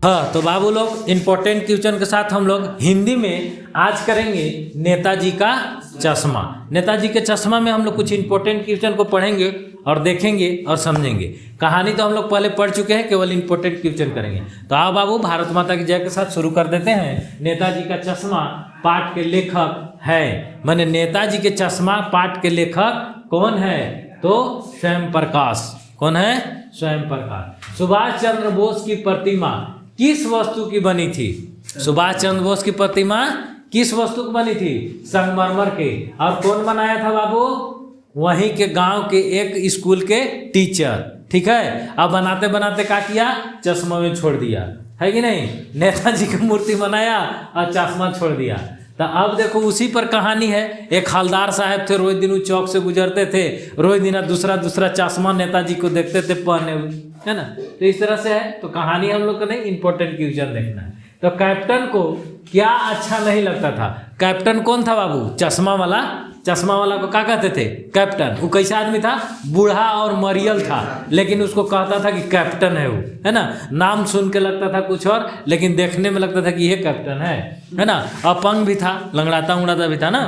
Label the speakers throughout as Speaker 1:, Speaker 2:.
Speaker 1: हाँ, तो बाबू लोग इम्पोर्टेंट क्वेश्चन के साथ हम लोग हिंदी में आज करेंगे नेताजी का चश्मा। नेताजी के चश्मा में हम लोग कुछ इम्पोर्टेंट क्वेश्चन को पढ़ेंगे और देखेंगे और समझेंगे। कहानी तो हम लोग पहले पढ़ चुके हैं, केवल इम्पोर्टेंट क्वेश्चन करेंगे। तो आओ बाबू, भारत माता की जय के साथ शुरू कर देते हैं। नेताजी का चश्मा पाठ के लेखक है, माने नेताजी के चश्मा पाठ के लेखक कौन है? तो स्वयं प्रकाश। कौन है? स्वयं प्रकाश। सुभाष चंद्र बोस की प्रतिमा किस वस्तु की बनी थी? सुभाष चंद्र बोस की प्रतिमा किस वस्तु की बनी थी? संगमरमर के। और कौन बनाया था बाबू? वहीं के गांव के एक स्कूल के टीचर। ठीक है। अब बनाते बनाते क्या किया? चश्मा में छोड़ दिया, है कि नहीं? नेताजी की मूर्ति बनाया और चश्मा छोड़ दिया। तो अब देखो उसी पर कहानी है। एक हवलदार साहब थे, रोज दिन चौक से गुजरते थे, रोज दिन दूसरा दूसरा चश्मा नेताजी को देखते थे पहने हुए, है ना? तो इस तरह से है। तो कहानी हम लोग को नहीं, इंपॉर्टेंट क्वेश्चन देखना है। तो कैप्टन को क्या अच्छा नहीं लगता था? कैप्टन कौन था बाबू? चश्मा वाला। चश्मा वाला को क्या कहते थे? कैप्टन। वो कैसा आदमी था? बूढ़ा और मरियल था, लेकिन उसको कहता था कि कैप्टन है वो, है ना? नाम सुन के लगता था कुछ और, लेकिन देखने में लगता था कि ये कैप्टन है ना? अपंग भी था, लंगड़ाता उंगड़ाता भी था ना।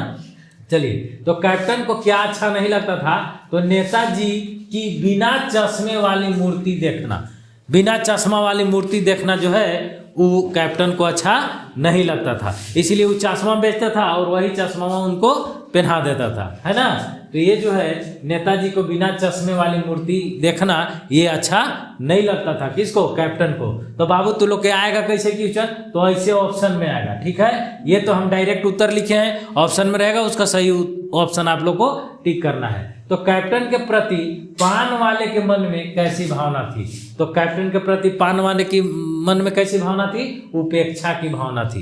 Speaker 1: चलिए, तो कैप्टन को क्या अच्छा नहीं लगता था? तो नेताजी की बिना चश्मे वाली मूर्ति देखना। बिना चश्मा वाली मूर्ति देखना जो है वो कैप्टन को अच्छा नहीं लगता था, इसलिए वो चश्मा बेचता था और वही चश्मा उनको पहना देता था, है ना? तो ये जो है नेताजी को बिना चश्मे वाली मूर्ति देखना ये अच्छा नहीं लगता था। किसको? कैप्टन को। तो बाबू तू लोग के आएगा कैसे क्वेश्चन? तो ऐसे ऑप्शन में आएगा। ठीक है, ये तो हम डायरेक्ट उत्तर लिखे हैं, ऑप्शन में रहेगा, उसका सही ऑप्शन आप लोग को टिक करना है। तो कैप्टन के प्रति पान वाले के मन में कैसी भावना थी? तो कैप्टन के प्रति पान वाले की मन में कैसी भावना थी? उपेक्षा की भावना थी,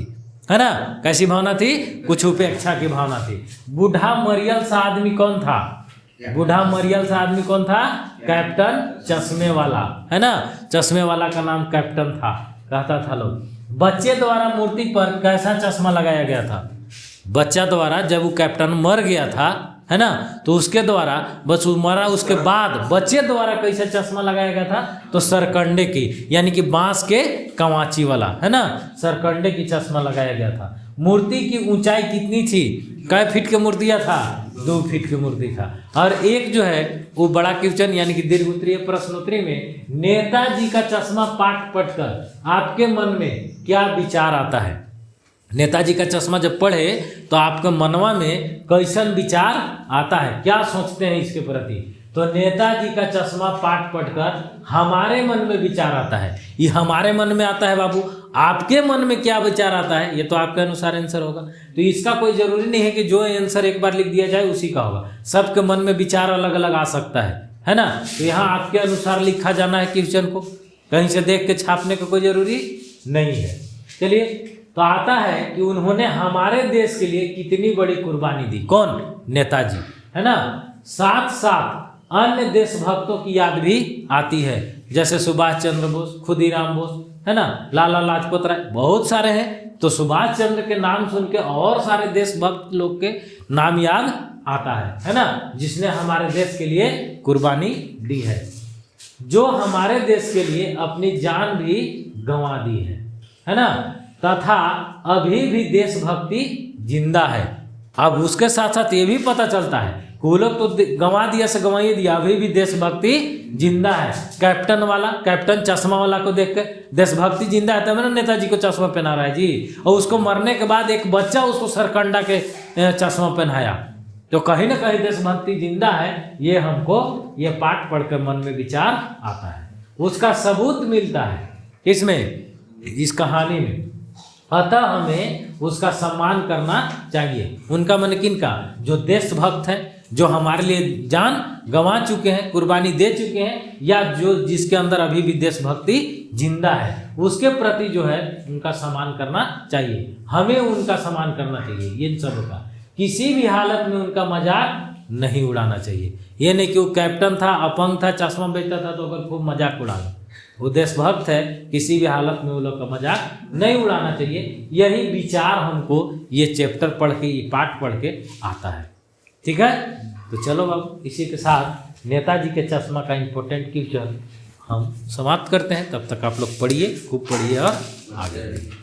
Speaker 1: है ना? कैसी भावना थी? कुछ उपेक्षा की भावना थी। बूढ़ा मरियल सा आदमी कौन था? बूढ़ा मरियल सा आदमी कौन था? कैप्टन चश्मे वाला, है ना? चश्मे वाला का नाम कैप्टन था, कहता था लोग। बच्चे द्वारा मूर्ति पर कैसा चश्मा लगाया गया था? बच्चा द्वारा जब वो कैप्टन मर गया था, है ना, तो उसके द्वारा बस वो मरा, उसके बाद बच्चे द्वारा कैसे चश्मा लगाया गया था? तो सरकंडे की, यानी कि बांस के कमाची वाला, है ना? सरकंडे की चश्मा लगाया गया था। मूर्ति की ऊंचाई कितनी थी? कै फीट की मूर्तियाँ था? 2 फीट की मूर्ति था। और एक जो है वो बड़ा क्वेश्चन यानी कि दीर्घ उत्तरीय प्रश्नोत्तरी में नेताजी का चश्मा पाठ पढ़कर आपके मन में क्या विचार आता है? नेताजी का चश्मा जब पढ़े तो आपके मनवा में कैसन विचार आता है? क्या सोचते हैं इसके प्रति? तो नेताजी का चश्मा पाठ पढ़कर हमारे मन में विचार आता है। ये हमारे मन में आता है बाबू। आपके मन में क्या विचार आता है ये तो आपके अनुसार आंसर होगा। तो इसका कोई जरूरी नहीं है कि जो आंसर एक बार लिख दिया जाए उसी का होगा। सबके मन में विचार अलग अलग आ सकता है ना? तो यहाँ आपके अनुसार लिखा जाना है क्वेश्चन को, कहीं से देख के छापने का कोई जरूरी नहीं है। चलिए, तो आता है कि उन्होंने हमारे देश के लिए कितनी बड़ी कुर्बानी दी। कौन? नेताजी, है ना? साथ साथ अन्य देशभक्तों की याद भी आती है, जैसे सुभाष चंद्र बोस, खुदीराम बोस, है ना, लाला लाजपत राय, बहुत सारे हैं। तो सुभाष चंद्र के नाम सुन के और सारे देशभक्त लोग के नाम याद आता है ना, जिसने हमारे देश के लिए कुर्बानी दी है, जो हमारे देश के लिए अपनी जान भी गंवा दी है ना, तथा अभी भी देशभक्ति जिंदा है। अब उसके साथ साथ ये भी पता चलता है वो लोग तो गंवा दिया से गंवाई दिया, अभी भी देशभक्ति जिंदा है। कैप्टन वाला, कैप्टन चश्मा वाला को देख के देशभक्ति जिंदा है, तब ना नेताजी को चश्मा पहना रहा है जी। और उसको मरने के बाद एक बच्चा उसको सरकंडा के चश्मा पहनाया। तो कहीं ना कहीं देशभक्ति जिंदा है, ये हमको ये पाठ पढ़कर मन में विचार आता है। उसका सबूत मिलता है इसमें, इस कहानी में। अतः हमें उसका सम्मान करना चाहिए। उनका मन किनका? जो देशभक्त हैं, जो हमारे लिए जान गंवा चुके हैं, कुर्बानी दे चुके हैं, या जो जिसके अंदर अभी भी देशभक्ति जिंदा है, उसके प्रति जो है उनका सम्मान करना चाहिए। हमें उनका सम्मान करना चाहिए। इन सब का किसी भी हालत में उनका मजाक नहीं उड़ाना चाहिए। ये नहीं कि वो कैप्टन था, अपंग था, चश्मा बेचता था तो अगर खूब मजाक उड़ाना। वो देशभक्त है, किसी भी हालत में वो लोग का मजाक नहीं उड़ाना चाहिए। यही विचार हमको ये चैप्टर पढ़ के, ये पाठ पढ़ के आता है। ठीक है, तो चलो बाबू, इसी के साथ नेताजी के चश्मा का इम्पोर्टेंट क्वेश्चन हम समाप्त करते हैं। तब तक आप लोग पढ़िए, खूब पढ़िए और आगे बढ़िए।